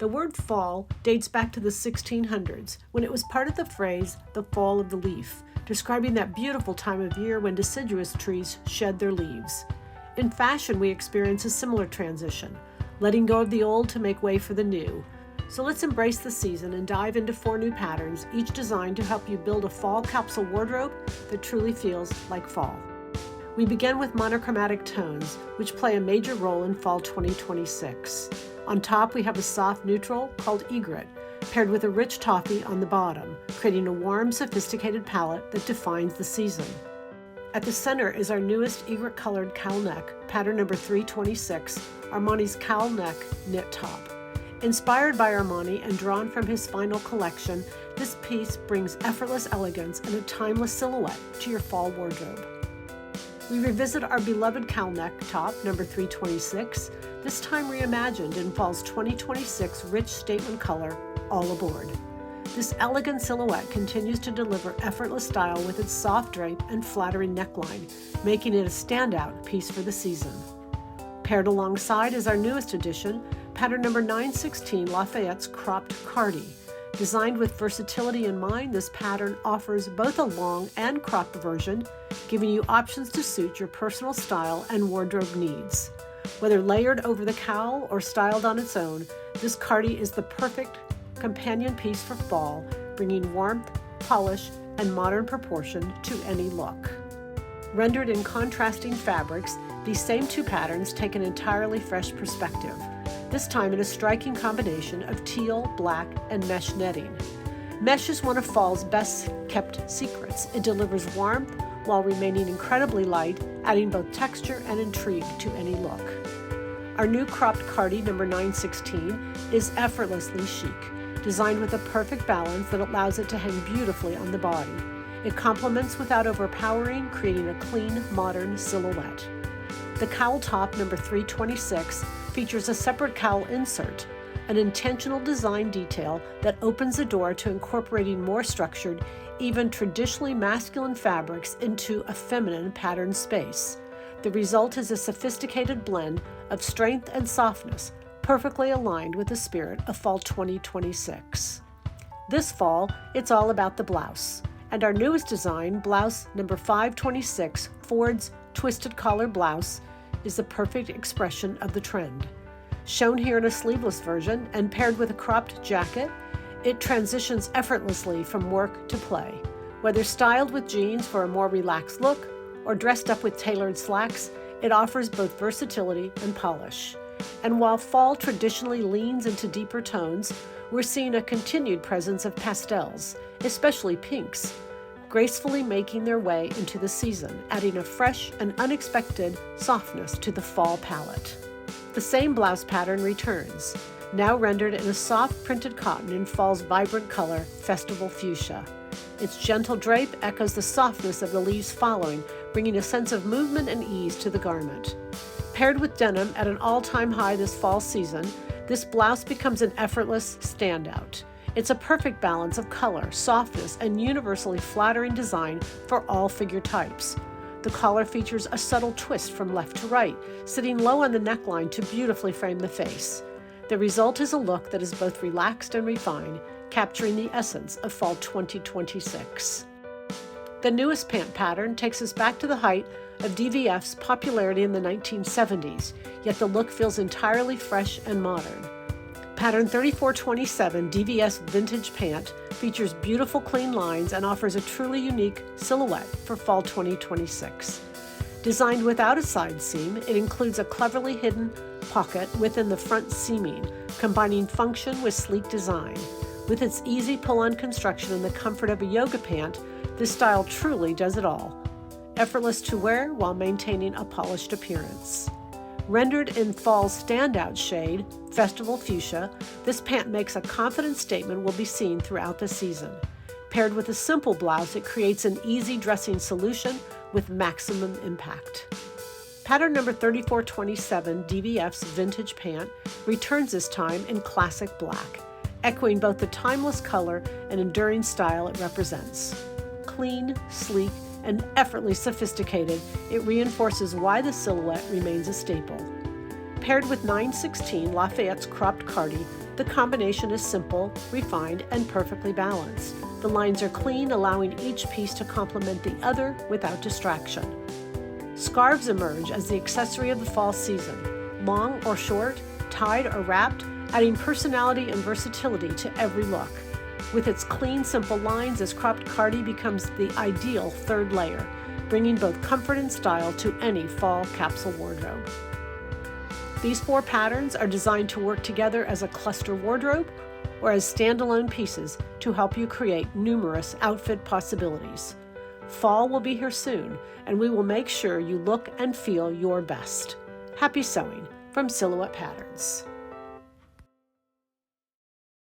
The word fall dates back to the 1600s when it was part of the phrase, the fall of the leaf, describing that beautiful time of year when deciduous trees shed their leaves. In fashion, we experience a similar transition, letting go of the old to make way for the new. So let's embrace the season and dive into 4 new patterns, each designed to help you build a fall capsule wardrobe that truly feels like fall. We begin with monochromatic tones, which play a major role in fall 2026. On top, we have a soft neutral called egret, paired with a rich toffee on the bottom, creating a warm, sophisticated palette that defines the season. At the center is our newest egret-colored cowl neck, pattern number 326, Armani's cowl neck knit top. Inspired by Armani and drawn from his final collection, this piece brings effortless elegance and a timeless silhouette to your fall wardrobe. We revisit our beloved cowl neck top, number 326, this time reimagined in fall's 2026 rich statement color, all aboard. This elegant silhouette continues to deliver effortless style with its soft drape and flattering neckline, making it a standout piece for the season. Paired alongside is our newest addition, pattern number 916 Lafayette's cropped cardi. Designed with versatility in mind, this pattern offers both a long and cropped version, giving you options to suit your personal style and wardrobe needs. Whether layered over the cowl or styled on its own, this cardi is the perfect companion piece for fall, bringing warmth, polish, and modern proportion to any look. Rendered in contrasting fabrics, these same 2 patterns take an entirely fresh perspective, this time in a striking combination of teal, black, and mesh netting. Mesh is one of fall's best-kept secrets. It delivers warmth while remaining incredibly light, adding both texture and intrigue to any look. Our new cropped cardi, number 916, is effortlessly chic, designed with a perfect balance that allows it to hang beautifully on the body. It complements without overpowering, creating a clean, modern silhouette. The cowl top, number 326, features a separate cowl insert, an intentional design detail that opens the door to incorporating more structured, even traditionally masculine fabrics into a feminine pattern space. The result is a sophisticated blend of strength and softness, perfectly aligned with the spirit of fall 2026. This fall, it's all about the blouse. And our newest design, blouse number 526, Ford's twisted collar blouse, is the perfect expression of the trend. Shown here in a sleeveless version and paired with a cropped jacket, it transitions effortlessly from work to play. Whether styled with jeans for a more relaxed look or dressed up with tailored slacks, it offers both versatility and polish. And while fall traditionally leans into deeper tones, we're seeing a continued presence of pastels, especially pinks, gracefully making their way into the season, adding a fresh and unexpected softness to the fall palette. The same blouse pattern returns, now rendered in a soft printed cotton in fall's vibrant color, Festival Fuchsia. Its gentle drape echoes the softness of the leaves following, bringing a sense of movement and ease to the garment. Paired with denim at an all-time high this fall season, this blouse becomes an effortless standout. It's a perfect balance of color, softness, and universally flattering design for all figure types. The collar features a subtle twist from left to right, sitting low on the neckline to beautifully frame the face. The result is a look that is both relaxed and refined, capturing the essence of fall 2026. The newest pant pattern takes us back to the height of DVF's popularity in the 1970s, yet the look feels entirely fresh and modern. Pattern 3427 DVS Vintage Pant features beautiful clean lines and offers a truly unique silhouette for fall 2026. Designed without a side seam, it includes a cleverly hidden pocket within the front seaming, combining function with sleek design. With its easy pull-on construction and the comfort of a yoga pant, this style truly does it all. Effortless to wear while maintaining a polished appearance. Rendered in fall's standout shade, Festival Fuchsia, this pant makes a confident statement will be seen throughout the season. Paired with a simple blouse, it creates an easy dressing solution with maximum impact. Pattern number 3427 DVF's Vintage Pant returns this time in classic black, echoing both the timeless color and enduring style it represents. Clean, sleek, and effortlessly sophisticated, it reinforces why the silhouette remains a staple. Paired with 916 Lafayette's cropped cardi, The combination is simple, refined, and perfectly balanced. The lines are clean, allowing each piece to complement the other without distraction. Scarves emerge as the accessory of the fall season, long or short, tied or wrapped, adding personality and versatility to every look. With its clean, simple lines, this cropped cardi becomes the ideal third layer, bringing both comfort and style to any fall capsule wardrobe. These 4 patterns are designed to work together as a cluster wardrobe or as standalone pieces to help you create numerous outfit possibilities. Fall will be here soon, and we will make sure you look and feel your best. Happy sewing from Silhouette Patterns.